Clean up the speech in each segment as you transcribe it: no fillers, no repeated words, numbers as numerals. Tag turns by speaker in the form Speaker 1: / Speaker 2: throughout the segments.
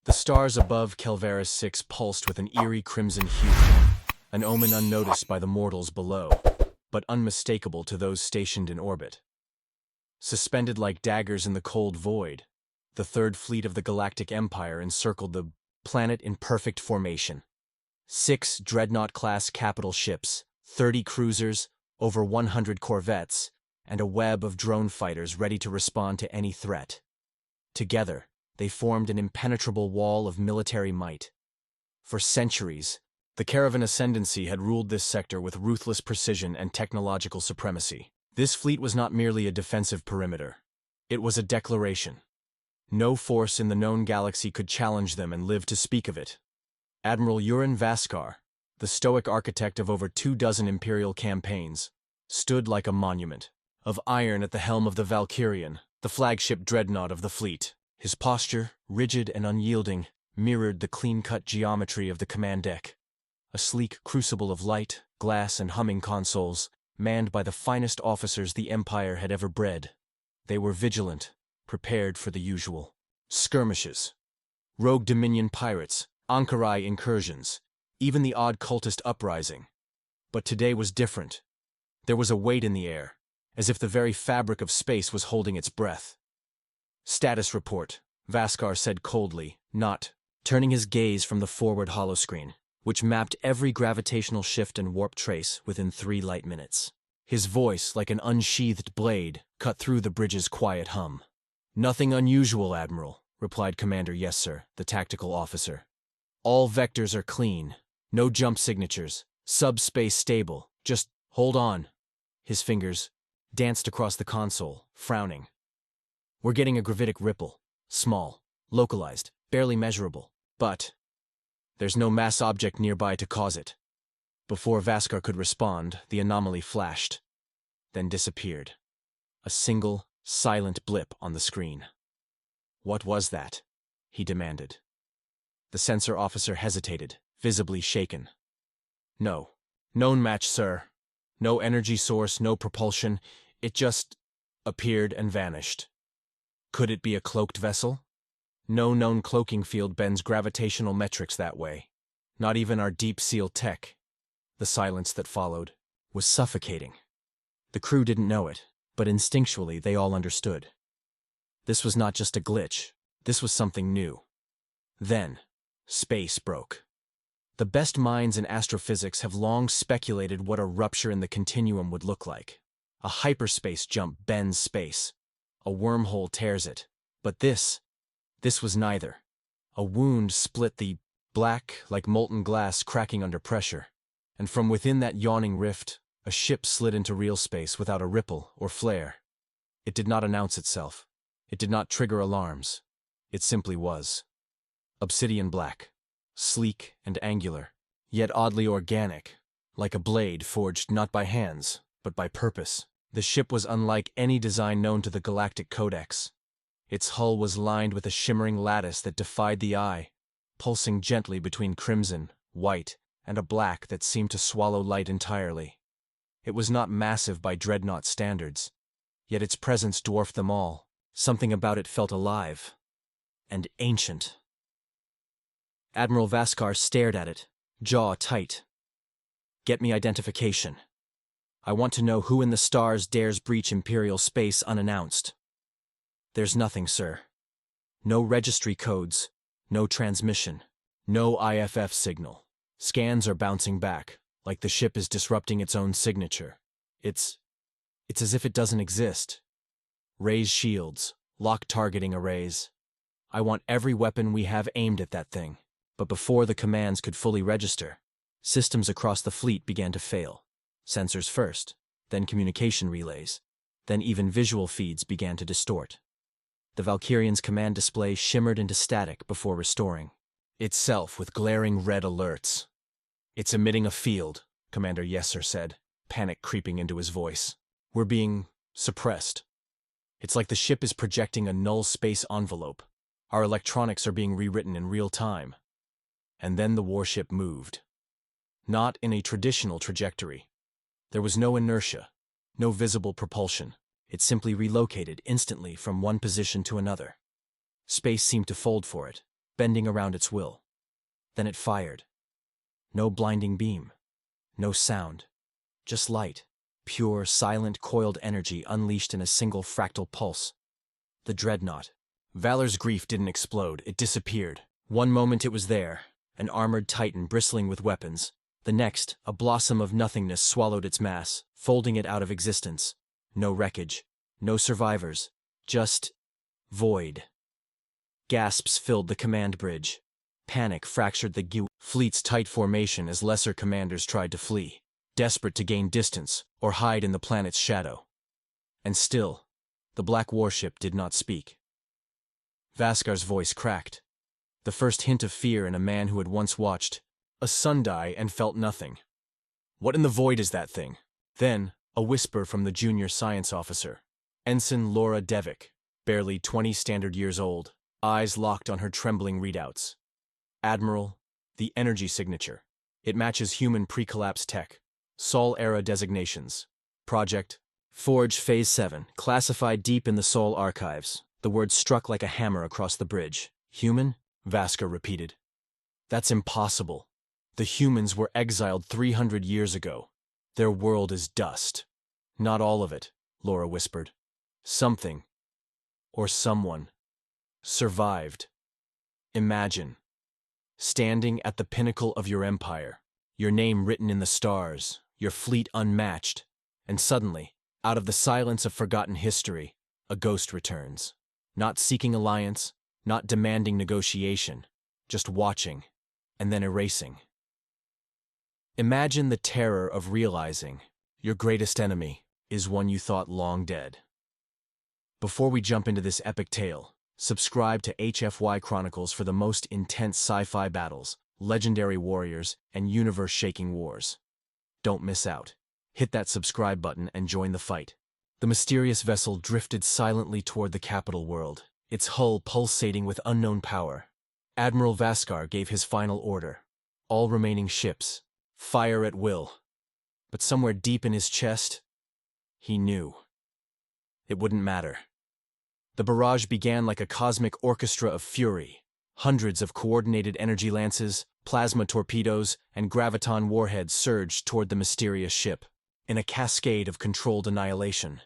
Speaker 1: The stars above Kelveris 6 pulsed with an eerie crimson hue, an omen unnoticed by the mortals below, but unmistakable to those stationed in orbit. Suspended like daggers in the cold void, the Third Fleet of the Galactic Empire encircled the planet in perfect formation. 6 dreadnought-class capital ships, 30 cruisers, over 100 corvettes, and a web of drone fighters ready to respond to any threat. Together, they formed an impenetrable wall of military might. For centuries, the Caravan Ascendancy had ruled this sector with ruthless precision and technological supremacy. This fleet was not merely a defensive perimeter. It was a declaration. No force in the known galaxy could challenge them and live to speak of it. Admiral Yurin Vaskar, the stoic architect of over 24 imperial campaigns, stood like a monument of iron at the helm of the Valkyrian, the flagship dreadnought of the fleet. His posture, rigid and unyielding, mirrored the clean-cut geometry of the command deck. A sleek crucible of light, glass, and humming consoles, manned by the finest officers the Empire had ever bred. They were vigilant, prepared for the usual skirmishes. Rogue Dominion pirates, Ank'Arai incursions, even the odd cultist uprising. But today was different. There was a weight in the air, as if the very fabric of space was holding its breath. "Status report," Vaskar said coldly, not turning his gaze from the forward holoscreen, which mapped every gravitational shift and warp trace within 3 light minutes. His voice, like an unsheathed blade, cut through the bridge's quiet hum. "Nothing unusual, Admiral," replied Commander Yes, sir, the tactical officer. "All vectors are clean. No jump signatures. Subspace stable. Just hold on." His fingers danced across the console, frowning. "We're getting a gravitic ripple. Small, localized, barely measurable. But there's no mass object nearby to cause it." Before Vaskar could respond, the anomaly flashed, then disappeared. A single, silent blip on the screen. "What was that?" he demanded. The sensor officer hesitated, visibly shaken. "No. Known match, sir. No energy source, no propulsion. It just appeared and vanished." "Could it be a cloaked vessel?" "No known cloaking field bends gravitational metrics that way. Not even our deep seal tech." The silence that followed was suffocating. The crew didn't know it, but instinctually they all understood. This was not just a glitch. This was something new. Then, space broke. The best minds in astrophysics have long speculated what a rupture in the continuum would look like. A hyperspace jump bends space. A wormhole tears it. But this was neither. A wound split the black, like molten glass cracking under pressure. And from within that yawning rift, a ship slid into real space without a ripple or flare. It did not announce itself. It did not trigger alarms. It simply was. Obsidian black, sleek and angular, yet oddly organic, like a blade forged not by hands, but by purpose. The ship was unlike any design known to the Galactic Codex. Its hull was lined with a shimmering lattice that defied the eye, pulsing gently between crimson, white, and a black that seemed to swallow light entirely. It was not massive by dreadnought standards, yet its presence dwarfed them all. Something about it felt alive and ancient. Admiral Vaskar stared at it, jaw tight. "Get me identification. I want to know who in the stars dares breach Imperial space unannounced." "There's nothing, sir. No registry codes, no transmission, no IFF signal. Scans are bouncing back, like the ship is disrupting its own signature. It's as if it doesn't exist. Raise shields, lock targeting arrays. I want every weapon we have aimed at that thing." But before the commands could fully register, systems across the fleet began to fail. Sensors first, then communication relays, then even visual feeds began to distort. The Valkyrian's command display shimmered into static before restoring itself with glaring red alerts. "It's emitting a field," Commander Yesser said, panic creeping into his voice. "We're being suppressed. It's like the ship is projecting a null space envelope. Our electronics are being rewritten in real time." And then the warship moved. Not in a traditional trajectory. There was no inertia, no visible propulsion. It simply relocated instantly from one position to another. Space seemed to fold for it, bending around its will. Then it fired. No blinding beam. No sound. Just light. Pure, silent, coiled energy unleashed in a single fractal pulse. The dreadnought. Valor's grief didn't explode, it disappeared. One moment it was there, an armored titan bristling with weapons. The next, a blossom of nothingness swallowed its mass, folding it out of existence. No wreckage. No survivors. Just void. Gasps filled the command bridge. Panic fractured the fleet's tight formation as lesser commanders tried to flee, desperate to gain distance or hide in the planet's shadow. And still, the black warship did not speak. Vaskar's voice cracked. The first hint of fear in a man who had once watched a sun die and felt nothing. "What in the void is that thing?" Then, a whisper from the junior science officer. Ensign Laura Devick, barely 20 standard years old, eyes locked on her trembling readouts. "Admiral, the energy signature. It matches human pre-collapse tech. Sol-era designations. Project Forge Phase 7, classified deep in the Sol archives." The word struck like a hammer across the bridge. "Human?" Vaskar repeated. "That's impossible. The humans were exiled 300 years ago. Their world is dust." "Not all of it," Laura whispered. "Something, or someone, survived. Imagine standing at the pinnacle of your empire, your name written in the stars, your fleet unmatched, and suddenly, out of the silence of forgotten history, a ghost returns. Not seeking alliance, not demanding negotiation, just watching, and then erasing. Imagine the terror of realizing your greatest enemy is one you thought long dead. Before we jump into this epic tale, subscribe to HFY Chronicles for the most intense sci-fi battles, legendary warriors, and universe-shaking wars. Don't miss out. Hit that subscribe button and join the fight. The mysterious vessel drifted silently toward the capital world, its hull pulsating with unknown power. Admiral Vaskar gave his final order. All remaining ships, fire at will. But somewhere deep in his chest, he knew. It wouldn't matter. The barrage began like a cosmic orchestra of fury. Hundreds of coordinated energy lances, plasma torpedoes, and graviton warheads surged toward the mysterious ship, in a cascade of controlled annihilation.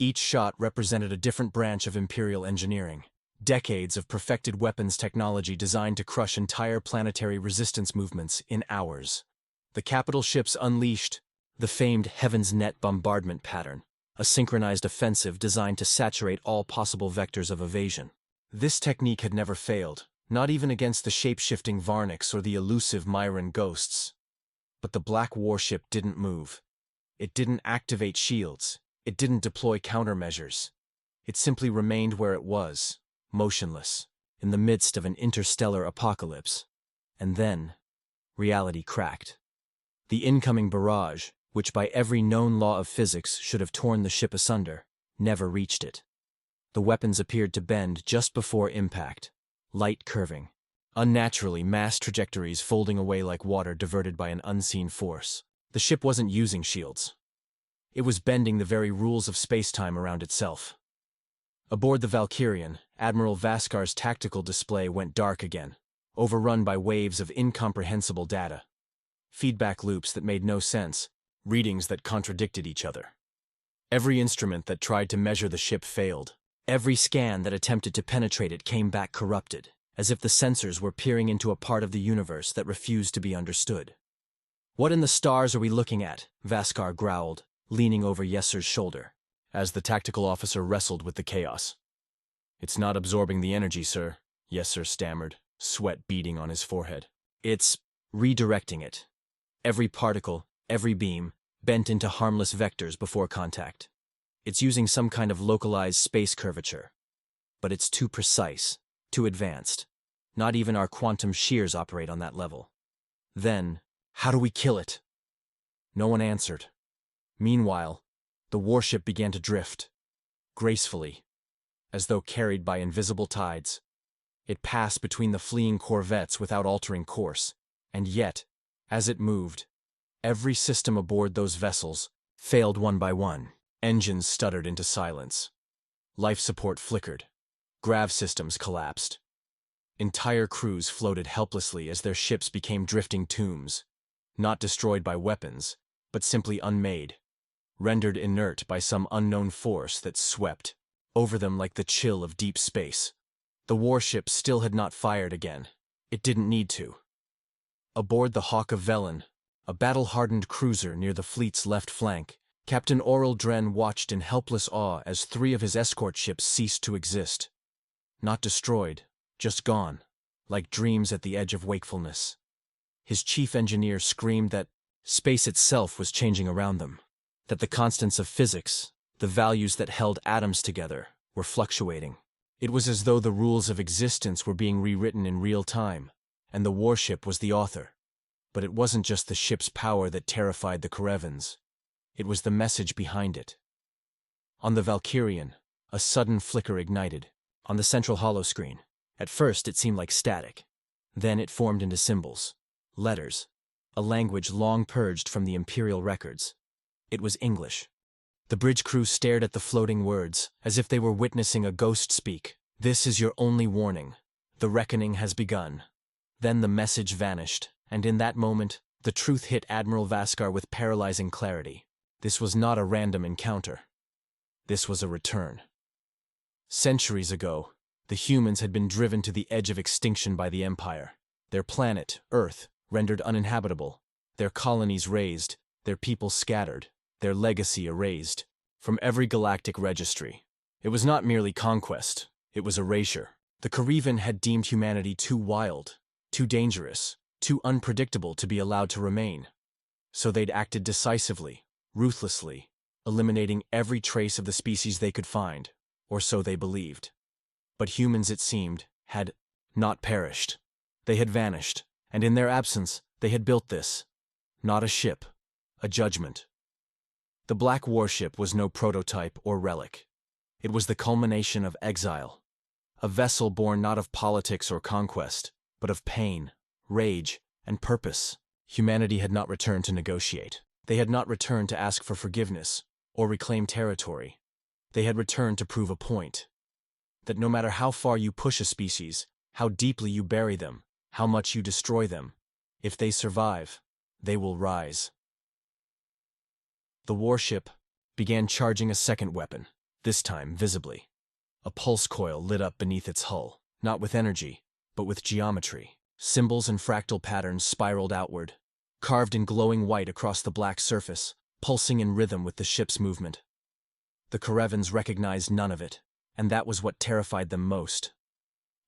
Speaker 1: Each shot represented a different branch of Imperial engineering. Decades of perfected weapons technology designed to crush entire planetary resistance movements in hours. The capital ships unleashed the famed Heaven's Net bombardment pattern, a synchronized offensive designed to saturate all possible vectors of evasion. This technique had never failed, not even against the shape-shifting Varniks or the elusive Myran ghosts. But the black warship didn't move. It didn't activate shields. It didn't deploy countermeasures. It simply remained where it was, motionless, in the midst of an interstellar apocalypse. And then, reality cracked. The incoming barrage, which by every known law of physics should have torn the ship asunder, never reached it. The weapons appeared to bend just before impact, light curving, unnaturally mass trajectories folding away like water diverted by an unseen force. The ship wasn't using shields. It was bending the very rules of space-time around itself. Aboard the Valkyrian, Admiral Vaskar's tactical display went dark again, overrun by waves of incomprehensible data. Feedback loops that made no sense, readings that contradicted each other. Every instrument that tried to measure the ship failed. Every scan that attempted to penetrate it came back corrupted, as if the sensors were peering into a part of the universe that refused to be understood. "What in the stars are we looking at?" Vaskar growled, leaning over Yesser's shoulder, as the tactical officer wrestled with the chaos. "It's not absorbing the energy, sir," Yesser stammered, sweat beading on his forehead. "It's redirecting it. Every particle, every beam, bent into harmless vectors before contact. It's using some kind of localized space curvature. But it's too precise, too advanced. Not even our quantum shears operate on that level. Then, how do we kill it?" No one answered. Meanwhile, the warship began to drift, gracefully, as though carried by invisible tides. It passed between the fleeing corvettes without altering course, and yet, as it moved, every system aboard those vessels failed one by one. Engines stuttered into silence. Life support flickered. Grav systems collapsed. Entire crews floated helplessly as their ships became drifting tombs, not destroyed by weapons, but simply unmade, rendered inert by some unknown force that swept over them like the chill of deep space. The warship still had not fired again. It didn't need to. Aboard the Hawk of Velen, a battle-hardened cruiser near the fleet's left flank, Captain Aurel Dren watched in helpless awe as 3 of his escort ships ceased to exist. Not destroyed, just gone, like dreams at the edge of wakefulness. His chief engineer screamed that space itself was changing around them, that the constants of physics, the values that held atoms together, were fluctuating. It was as though the rules of existence were being rewritten in real time, and the warship was the author. But it wasn't just the ship's power that terrified the Korevans. It was the message behind it. On the Valkyrian, a sudden flicker ignited, on the central holoscreen. At first it seemed like static. Then it formed into symbols, letters, a language long purged from the Imperial records. It was English. The bridge crew stared at the floating words, as if they were witnessing a ghost speak. "This is your only warning. The reckoning has begun." Then the message vanished, and in that moment, the truth hit Admiral Vaskar with paralyzing clarity. This was not a random encounter. This was a return. Centuries ago, the humans had been driven to the edge of extinction by the Empire. Their planet, Earth, rendered uninhabitable, their colonies razed, their people scattered, their legacy erased from every galactic registry. It was not merely conquest, it was erasure. The Korevan had deemed humanity too wild, too dangerous, too unpredictable to be allowed to remain. So they'd acted decisively, ruthlessly, eliminating every trace of the species they could find, or so they believed. But humans, it seemed, had not perished. They had vanished, and in their absence, they had built this. Not a ship, a judgment. The Black Warship was no prototype or relic. It was the culmination of exile. A vessel born not of politics or conquest, but of pain, rage, and purpose. Humanity had not returned to negotiate. They had not returned to ask for forgiveness or reclaim territory. They had returned to prove a point. That no matter how far you push a species, how deeply you bury them, how much you destroy them, if they survive, they will rise. The warship began charging a second weapon, this time visibly. A pulse coil lit up beneath its hull, not with energy, but with geometry. Symbols and fractal patterns spiraled outward, carved in glowing white across the black surface, pulsing in rhythm with the ship's movement. The Korevans recognized none of it, and that was what terrified them most.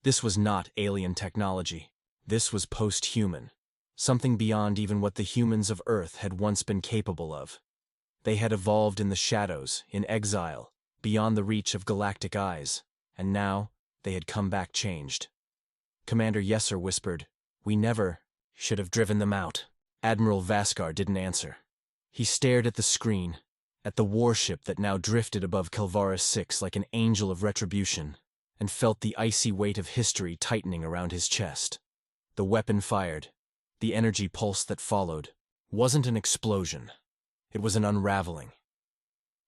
Speaker 1: This was not alien technology. This was post-human, something beyond even what the humans of Earth had once been capable of. They had evolved in the shadows, in exile, beyond the reach of galactic eyes, and now they had come back changed. Commander Yesser whispered, "We never should have driven them out." Admiral Vaskar didn't answer. He stared at the screen, at the warship that now drifted above Kelvaris 6 like an angel of retribution, and felt the icy weight of history tightening around his chest. The weapon fired. The energy pulse that followed wasn't an explosion. It was an unraveling.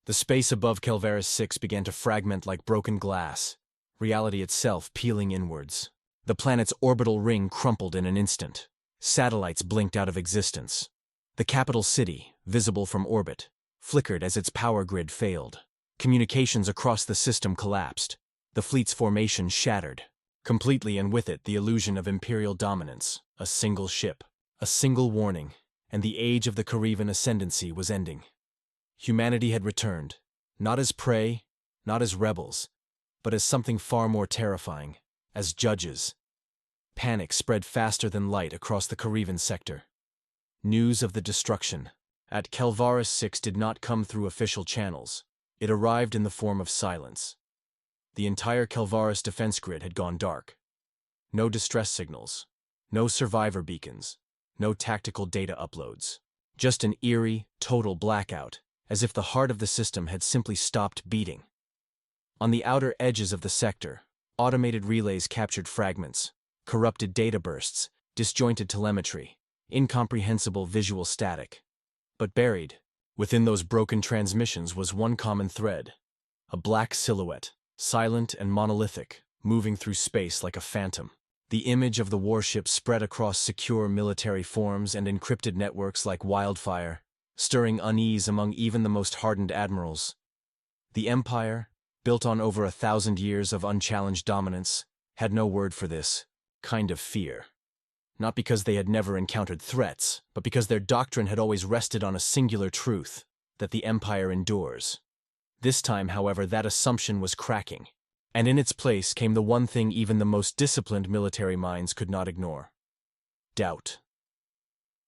Speaker 1: The space above Kelvaris 6 began to fragment like broken glass, reality itself peeling inwards. The planet's orbital ring crumpled in an instant. Satellites blinked out of existence. The capital city, visible from orbit, flickered as its power grid failed. Communications across the system collapsed. The fleet's formation shattered. Completely, and with it the illusion of Imperial dominance. A single ship, a single warning, and the age of the Korevan ascendancy was ending. Humanity had returned, not as prey, not as rebels, but as something far more terrifying, as judges. Panic spread faster than light across the Korevan sector. News of the destruction at Kelvaris 6 did not come through official channels. It arrived in the form of silence. The entire Kelvaris defense grid had gone dark. No distress signals, no survivor beacons, no tactical data uploads. Just an eerie, total blackout, as if the heart of the system had simply stopped beating. On the outer edges of the sector, automated relays captured fragments, corrupted data bursts, disjointed telemetry, incomprehensible visual static. But buried within those broken transmissions was one common thread: a black silhouette, silent and monolithic, moving through space like a phantom. The image of the warship spread across secure military forms and encrypted networks like wildfire, stirring unease among even the most hardened admirals. The empire, built on over 1,000 years of unchallenged dominance, had no word for this kind of fear. Not because they had never encountered threats, but because their doctrine had always rested on a singular truth, that the empire endures. This time, however, that assumption was cracking, and in its place came the one thing even the most disciplined military minds could not ignore: doubt.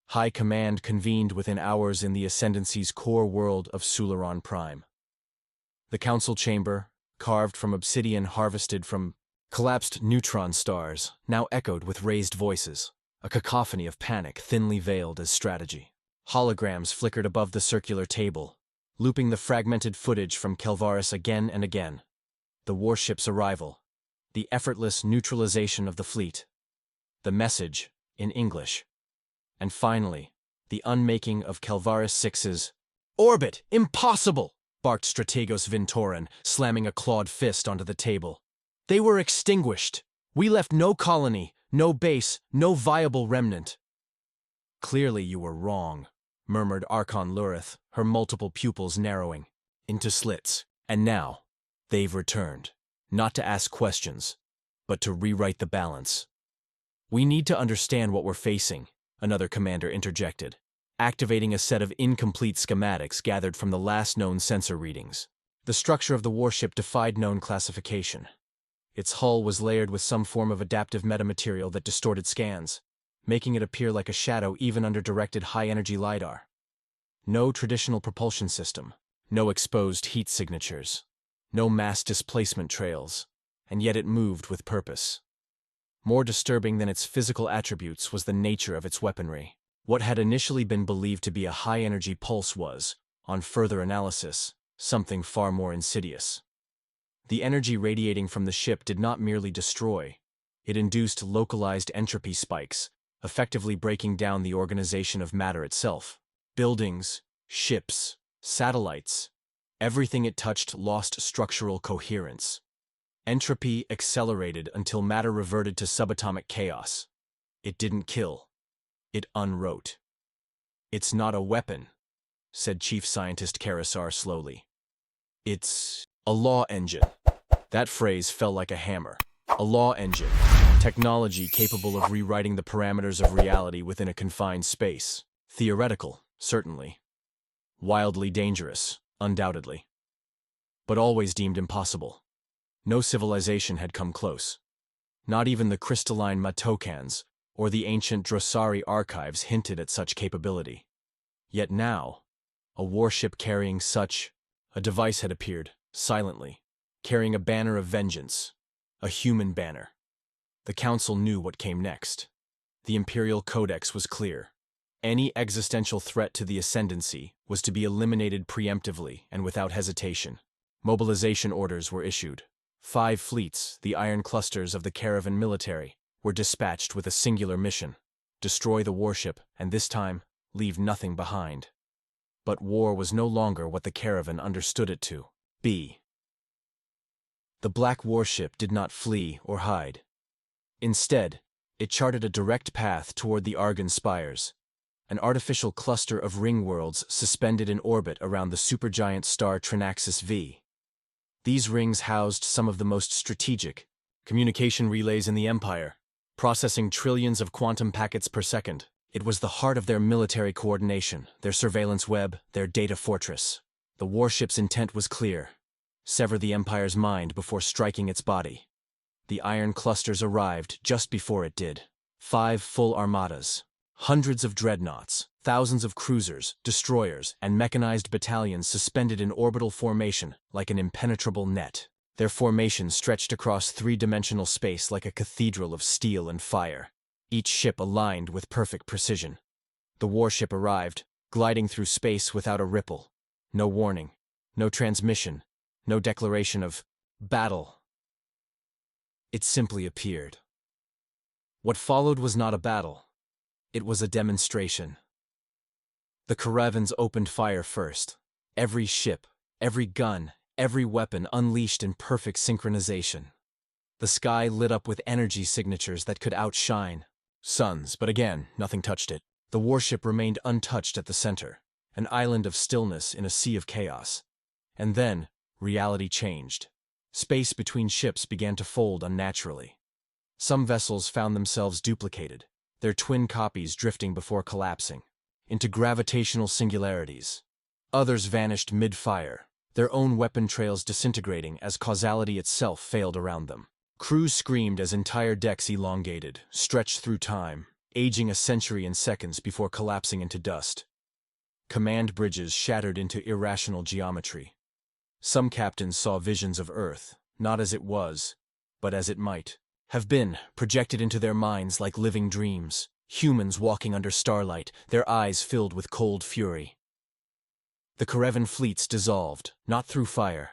Speaker 1: High Command convened within hours in the Ascendancy's core world of Sularon Prime. The council chamber, carved from obsidian harvested from collapsed neutron stars, now echoed with raised voices, a cacophony of panic thinly veiled as strategy. Holograms flickered above the circular table, looping the fragmented footage from Kelvaris again and again. The warship's arrival, the effortless neutralization of the fleet, the message, in English, and finally, the unmaking of Kelvaris 6's orbit. Impossible! Barked Strategos Vintoran, slamming a clawed fist onto the table. They were extinguished. We left no colony, no base, no viable remnant. Clearly you were wrong, murmured Archon Lurith, her multiple pupils narrowing into slits. And now, they've returned, not to ask questions, but to rewrite the balance. We need to understand what we're facing, another commander interjected, activating a set of incomplete schematics gathered from the last known sensor readings. The structure of the warship defied known classification. Its hull was layered with some form of adaptive metamaterial that distorted scans, making it appear like a shadow even under directed high-energy LiDAR. No traditional propulsion system, no exposed heat signatures, no mass displacement trails, and yet it moved with purpose. More disturbing than its physical attributes was the nature of its weaponry. What had initially been believed to be a high-energy pulse was, on further analysis, something far more insidious. The energy radiating from the ship did not merely destroy, it induced localized entropy spikes, effectively breaking down the organization of matter itself. Buildings, ships, satellites, everything it touched lost structural coherence. Entropy accelerated until matter reverted to subatomic chaos. It didn't kill. It unwrote. "It's not a weapon," said Chief Scientist Karasar slowly. "It's a law engine." That phrase fell like a hammer. A law engine. Technology capable of rewriting the parameters of reality within a confined space. Theoretical, certainly. Wildly dangerous, undoubtedly. But always deemed impossible. No civilization had come close. Not even the crystalline Matokans or the ancient Drossari archives hinted at such capability. Yet now, a warship carrying such a device had appeared, silently, carrying a banner of vengeance, a human banner. The Council knew what came next. The Imperial Codex was clear. Any existential threat to the Ascendancy was to be eliminated preemptively and without hesitation. Mobilization orders were issued. 5 fleets, the iron clusters of the Caravan military, were dispatched with a singular mission: destroy the warship, and this time, leave nothing behind. But war was no longer what the Caravan understood it to be. The black warship did not flee or hide. Instead, it charted a direct path toward the Argon Spires, an artificial cluster of ring worlds suspended in orbit around the supergiant star Trinaxis V. These rings housed some of the most strategic communication relays in the Empire, processing trillions of quantum packets per second. It was the heart of their military coordination, their surveillance web, their data fortress. The warship's intent was clear: sever the Empire's mind before striking its body. The iron clusters arrived just before it did. 5 full armadas, hundreds of dreadnoughts, thousands of cruisers, destroyers, and mechanized battalions suspended in orbital formation like an impenetrable net. Their formation stretched across 3-dimensional space like a cathedral of steel and fire, each ship aligned with perfect precision. The warship arrived, gliding through space without a ripple. No warning, no transmission, no declaration of battle. It simply appeared. What followed was not a battle. It was a demonstration. The Caravans opened fire first. Every ship, every gun, every weapon unleashed in perfect synchronization. The sky lit up with energy signatures that could outshine suns, but again, nothing touched it. The warship remained untouched at the center, an island of stillness in a sea of chaos. And then, reality changed. Space between ships began to fold unnaturally. Some vessels found themselves duplicated, their twin copies drifting before collapsing into gravitational singularities. Others vanished mid-fire, their own weapon trails disintegrating as causality itself failed around them. Crews screamed as entire decks elongated, stretched through time, aging a century in seconds before collapsing into dust. Command bridges shattered into irrational geometry. Some captains saw visions of Earth, not as it was, but as it might have been, projected into their minds like living dreams, humans walking under starlight, their eyes filled with cold fury. The Karevan fleets dissolved, not through fire,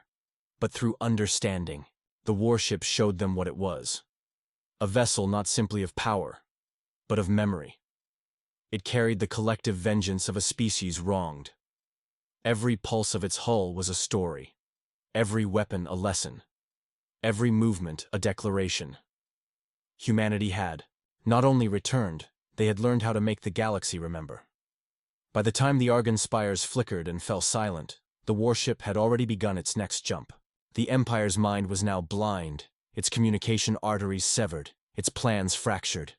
Speaker 1: but through understanding. The warship showed them what it was. A vessel not simply of power, but of memory. It carried the collective vengeance of a species wronged. Every pulse of its hull was a story. Every weapon a lesson. Every movement a declaration. Humanity had not only returned, they had learned how to make the galaxy remember. By the time the Argon spires flickered and fell silent, the warship had already begun its next jump. The Empire's mind was now blind, its communication arteries severed, its plans fractured.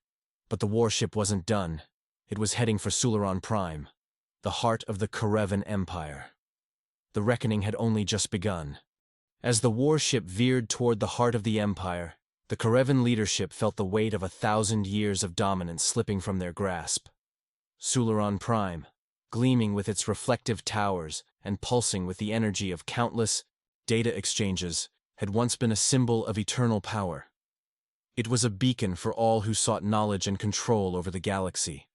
Speaker 1: But the warship wasn't done. It was heading for Sularon Prime, the heart of the Karevan Empire. The reckoning had only just begun. As the warship veered toward the heart of the Empire, the Karevan leadership felt the weight of 1,000 years of dominance slipping from their grasp. Sularon Prime, gleaming with its reflective towers and pulsing with the energy of countless data exchanges, had once been a symbol of eternal power. It was a beacon for all who sought knowledge and control over the galaxy.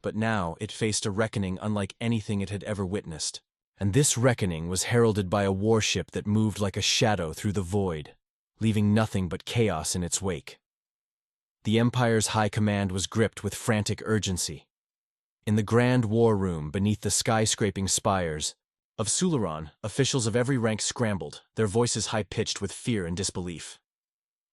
Speaker 1: But now it faced a reckoning unlike anything it had ever witnessed. And this reckoning was heralded by a warship that moved like a shadow through the void, leaving nothing but chaos in its wake. The Empire's high command was gripped with frantic urgency. In the grand war room beneath the skyscraping spires of Sularon, officials of every rank scrambled, their voices high-pitched with fear and disbelief.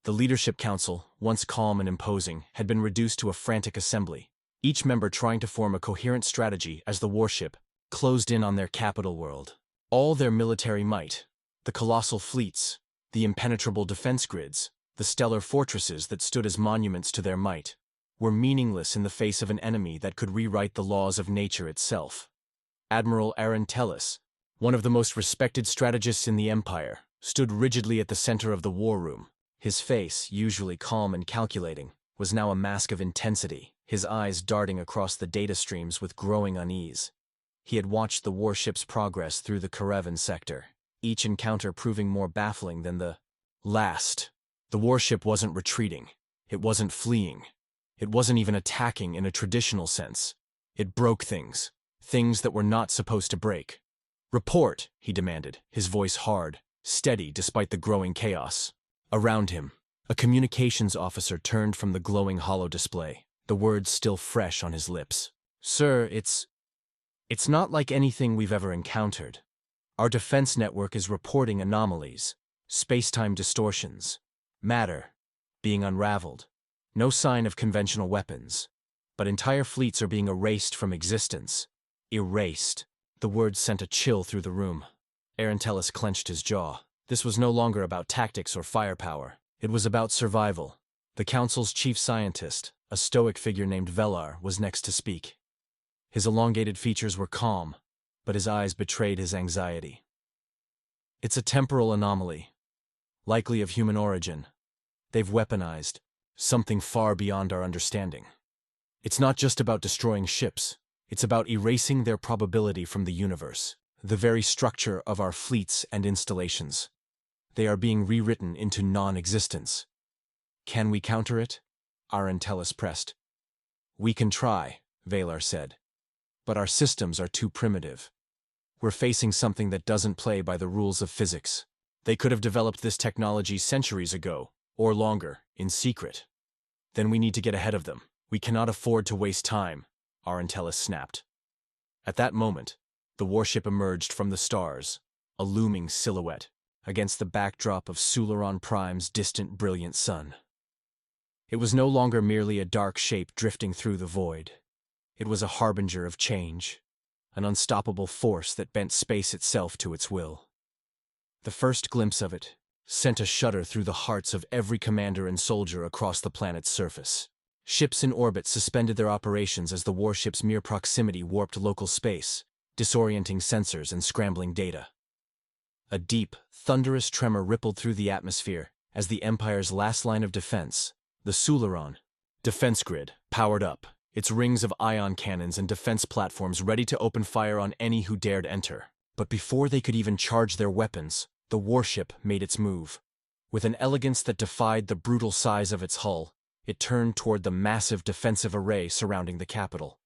Speaker 1: The Leadership Council, once calm and imposing, had been reduced to a frantic assembly, each member trying to form a coherent strategy as the warship closed in on their capital world. All their military might, the colossal fleets, the impenetrable defense grids, the stellar fortresses that stood as monuments to their might, were meaningless in the face of an enemy that could rewrite the laws of nature itself. Admiral Aaron Tellis, one of the most respected strategists in the Empire, stood rigidly at the center of the war room. His face, usually calm and calculating, was now a mask of intensity, his eyes darting across the data streams with growing unease. He had watched the warship's progress through the Karevan sector, each encounter proving more baffling than the last. The warship wasn't retreating. It wasn't fleeing. It wasn't even attacking in a traditional sense. It broke things that were not supposed to break. "Report," he demanded, his voice hard, steady despite the growing chaos. Around him, a communications officer turned from the glowing holo display, the words still fresh on his lips. "Sir, it's not like anything we've ever encountered. Our defense network is reporting anomalies, space-time distortions, matter being unraveled. No sign of conventional weapons, but entire fleets are being erased from existence. Erased." The words sent a chill through the room. Aaron Tellis clenched his jaw. This was no longer about tactics or firepower. It was about survival. The Council's chief scientist, a stoic figure named Velar, was next to speak. His elongated features were calm, but his eyes betrayed his anxiety. "It's a temporal anomaly, likely of human origin. They've weaponized something far beyond our understanding. It's not just about destroying ships. It's about erasing their probability from the universe, the very structure of our fleets and installations. They are being rewritten into non-existence." "Can we counter it?" Aaron Tellis pressed. "We can try," Velar said. "But our systems are too primitive. We're facing something that doesn't play by the rules of physics. They could have developed this technology centuries ago, or longer, in secret. Then we need to get ahead of them. We cannot afford to waste time," Aaron Tellis snapped. At that moment, the warship emerged from the stars, a looming silhouette. against the backdrop of Sularon Prime's distant brilliant sun. It was no longer merely a dark shape drifting through the void. It was a harbinger of change, an unstoppable force that bent space itself to its will. The first glimpse of it sent a shudder through the hearts of every commander and soldier across the planet's surface. Ships in orbit suspended their operations as the warship's mere proximity warped local space, disorienting sensors and scrambling data. A deep, thunderous tremor rippled through the atmosphere as the Empire's last line of defense, the Sularon defense grid, powered up, its rings of ion cannons and defense platforms ready to open fire on any who dared enter. But before they could even charge their weapons, the warship made its move. With an elegance that defied the brutal size of its hull, it turned toward the massive defensive array surrounding the capital.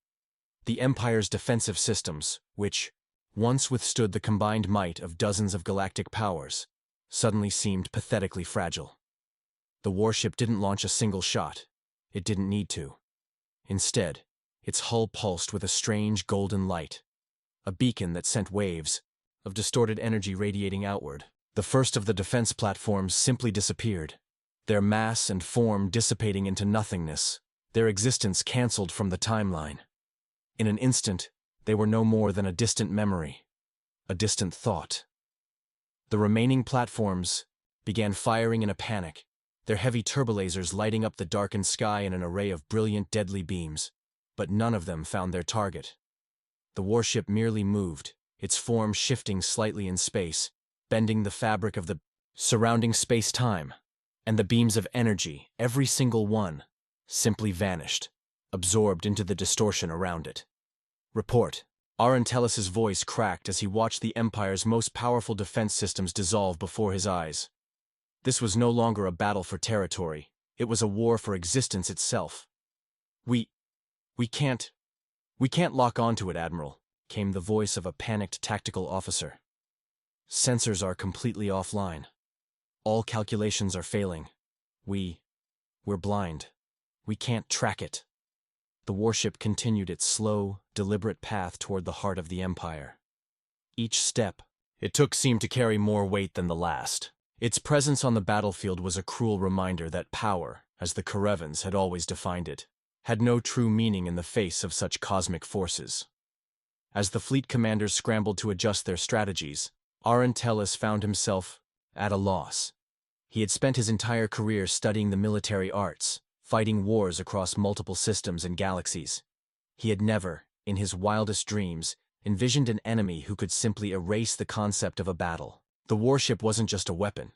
Speaker 1: The Empire's defensive systems, which once withstood the combined might of dozens of galactic powers, suddenly seemed pathetically fragile. The warship didn't launch a single shot. It didn't need to. Instead, its hull pulsed with a strange golden light, a beacon that sent waves of distorted energy radiating outward. The first of the defense platforms simply disappeared, their mass and form dissipating into nothingness, their existence cancelled from the timeline. In an instant, they were no more than a distant memory, a distant thought. The remaining platforms began firing in a panic, their heavy turbolasers lighting up the darkened sky in an array of brilliant, deadly beams, but none of them found their target. The warship merely moved, its form shifting slightly in space, bending the fabric of the surrounding space-time, and the beams of energy, every single one, simply vanished, absorbed into the distortion around it. Report. Arantelis's voice cracked as he watched the Empire's most powerful defense systems dissolve before his eyes. This was no longer a battle for territory, it was a war for existence itself. We can't lock onto it, Admiral, came the voice of a panicked tactical officer. Sensors are completely offline. All calculations are failing. We're blind. We can't track it. The warship continued its slow, deliberate path toward the heart of the Empire. Each step it took seemed to carry more weight than the last. Its presence on the battlefield was a cruel reminder that power, as the Karevans had always defined it, had no true meaning in the face of such cosmic forces. As the fleet commanders scrambled to adjust their strategies, Arantelis found himself at a loss. He had spent his entire career studying the military arts, fighting wars across multiple systems and galaxies. He had never, in his wildest dreams, envisioned an enemy who could simply erase the concept of a battle. The warship wasn't just a weapon.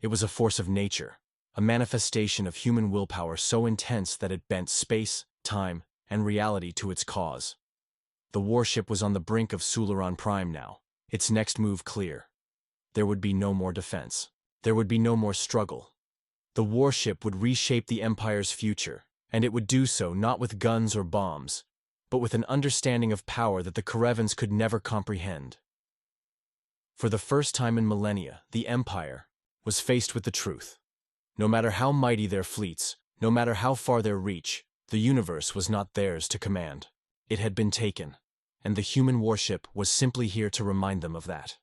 Speaker 1: It was a force of nature, a manifestation of human willpower so intense that it bent space, time, and reality to its cause. The warship was on the brink of Sularon Prime now, its next move clear. There would be no more defense. There would be no more struggle. The warship would reshape the Empire's future, and it would do so not with guns or bombs, but with an understanding of power that the Karevans could never comprehend. For the first time in millennia, the Empire was faced with the truth. No matter how mighty their fleets, no matter how far their reach, the universe was not theirs to command. It had been taken, and the human warship was simply here to remind them of that.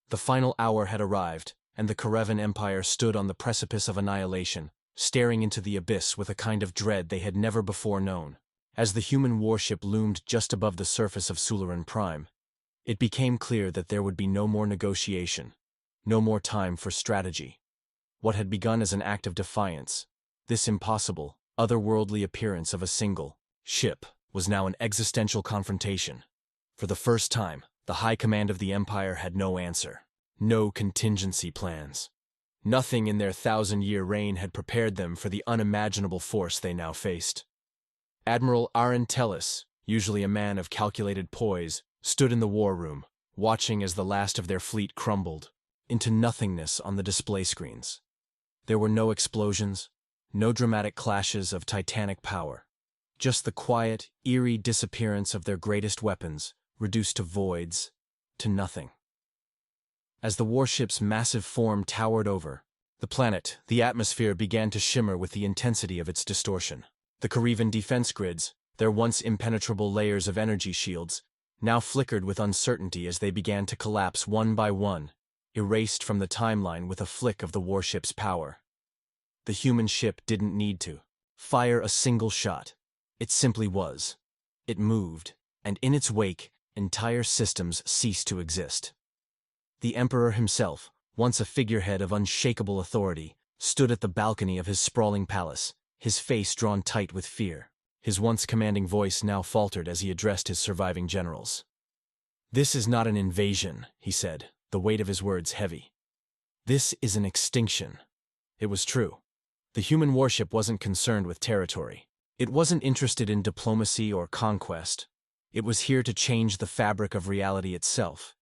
Speaker 1: The final hour had arrived, and the Karevan Empire stood on the precipice of annihilation, staring into the abyss with a kind of dread they had never before known. As the human warship loomed just above the surface of Sularon Prime, it became clear that there would be no more negotiation, no more time for strategy. What had begun as an act of defiance, this impossible, otherworldly appearance of a single ship, was now an existential confrontation. For the first time, the high command of the Empire had no answer, no contingency plans. Nothing in their 1,000-year reign had prepared them for the unimaginable force they now faced. Admiral Arantelis, usually a man of calculated poise, stood in the war room, watching as the last of their fleet crumbled into nothingness on the display screens. There were no explosions, no dramatic clashes of titanic power, just the quiet, eerie disappearance of their greatest weapons, reduced to voids, to nothing. As the warship's massive form towered over the planet, the atmosphere began to shimmer with the intensity of its distortion. The Karevan defense grids, their once impenetrable layers of energy shields, now flickered with uncertainty as they began to collapse one by one, erased from the timeline with a flick of the warship's power. The human ship didn't need to fire a single shot. It simply was. It moved, and in its wake, entire systems ceased to exist. The Emperor himself, once a figurehead of unshakable authority, stood at the balcony of his sprawling palace, his face drawn tight with fear. His once commanding voice now faltered as he addressed his surviving generals. "This is not an invasion," he said, the weight of his words heavy. "This is an extinction." It was true. The human warship wasn't concerned with territory. It wasn't interested in diplomacy or conquest. It was here to change the fabric of reality itself,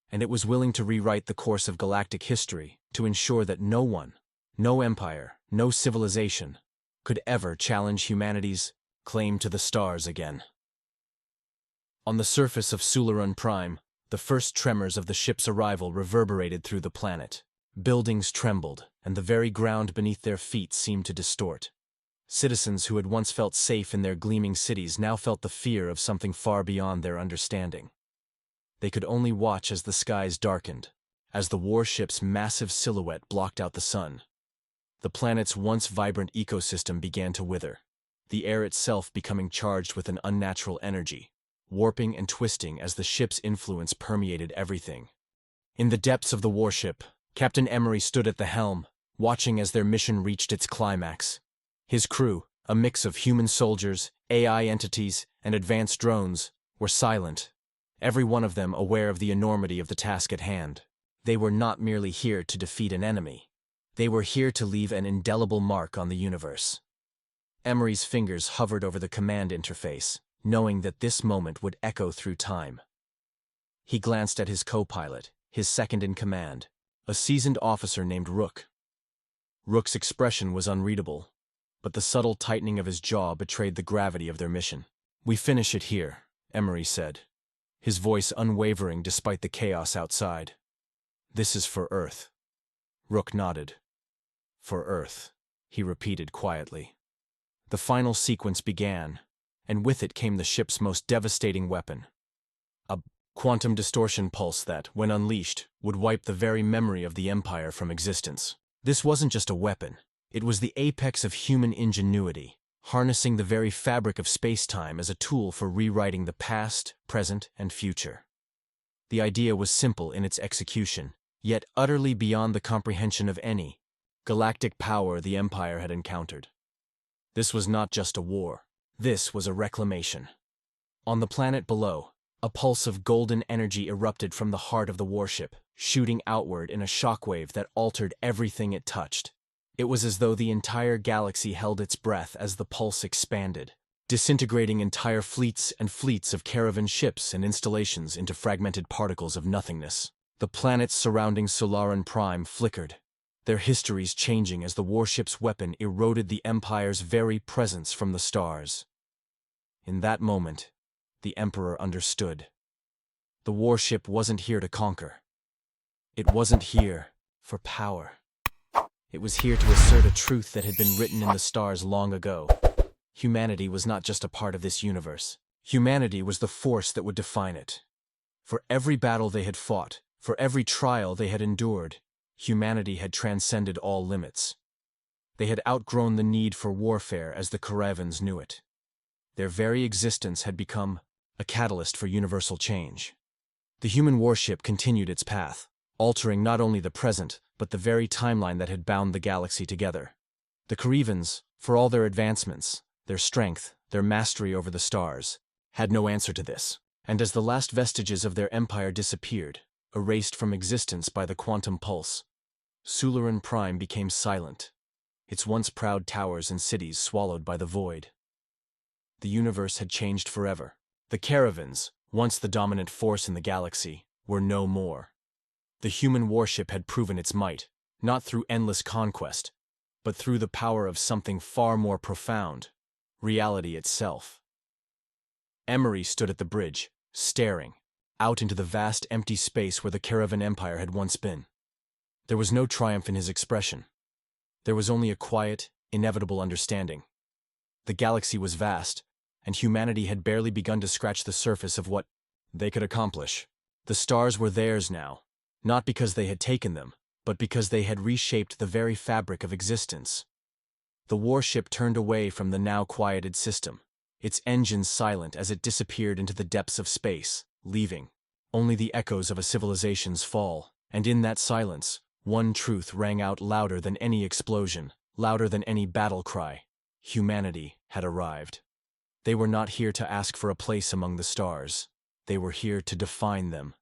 Speaker 1: and it was willing to rewrite the course of galactic history to ensure that no one, no empire, no civilization, could ever challenge humanity's claim to the stars again. On the surface of Sularan Prime, the first tremors of the ship's arrival reverberated through the planet. Buildings trembled, and the very ground beneath their feet seemed to distort. Citizens who had once felt safe in their gleaming cities now felt the fear of something far beyond their understanding. They could only watch as the skies darkened, as the warship's massive silhouette blocked out the sun. The planet's once vibrant ecosystem began to wither, the air itself becoming charged with an unnatural energy, warping and twisting as the ship's influence permeated everything. In the depths of the warship, Captain Emery stood at the helm, watching as their mission reached its climax. His crew, a mix of human soldiers, AI entities, and advanced drones, were silent, every one of them aware of the enormity of the task at hand. They were not merely here to defeat an enemy. They were here to leave an indelible mark on the universe. Emery's fingers hovered over the command interface, knowing that this moment would echo through time. He glanced at his co-pilot, his second-in-command, a seasoned officer named Rook. Rook's expression was unreadable, but the subtle tightening of his jaw betrayed the gravity of their mission. "We finish it here," Emery said, his voice unwavering despite the chaos outside. "This is for Earth." Rook nodded. "For Earth," he repeated quietly. The final sequence began, and with it came the ship's most devastating weapon. A quantum distortion pulse that, when unleashed, would wipe the very memory of the Empire from existence. This wasn't just a weapon. It was the apex of human ingenuity, harnessing the very fabric of space-time as a tool for rewriting the past, present, and future. The idea was simple in its execution, yet utterly beyond the comprehension of any galactic power the Empire had encountered. This was not just a war. This was a reclamation. On the planet below, a pulse of golden energy erupted from the heart of the warship, shooting outward in a shockwave that altered everything it touched. It was as though the entire galaxy held its breath as the pulse expanded, disintegrating entire fleets and fleets of caravan ships and installations into fragmented particles of nothingness. The planets surrounding Solaran Prime flickered, their histories changing as the warship's weapon eroded the Empire's very presence from the stars. In that moment, the Emperor understood. The warship wasn't here to conquer. It wasn't here for power. It was here to assert a truth that had been written in the stars long ago. Humanity was not just a part of this universe. Humanity was the force that would define it. For every battle they had fought, for every trial they had endured, humanity had transcended all limits. They had outgrown the need for warfare as the caravans knew it. Their very existence had become a catalyst for universal change. The human warship continued its path, altering not only the present, but the very timeline that had bound the galaxy together. The caravans, for all their advancements, their strength, their mastery over the stars, had no answer to this. And as the last vestiges of their empire disappeared, erased from existence by the quantum pulse, Sularan Prime became silent, its once proud towers and cities swallowed by the void. The universe had changed forever. The caravans, once the dominant force in the galaxy, were no more. The human warship had proven its might, not through endless conquest, but through the power of something far more profound, reality itself. Emery stood at the bridge, staring out into the vast empty space where the caravan empire had once been. There was no triumph in his expression. There was only a quiet, inevitable understanding. The galaxy was vast, and humanity had barely begun to scratch the surface of what they could accomplish. The stars were theirs now, Not because they had taken them, but because they had reshaped the very fabric of existence. The warship turned away from the now quieted system, its engines silent as it disappeared into the depths of space, leaving only the echoes of a civilization's fall. And in that silence, one truth rang out louder than any explosion, louder than any battle cry. Humanity had arrived. They were not here to ask for a place among the stars. They were here to define them.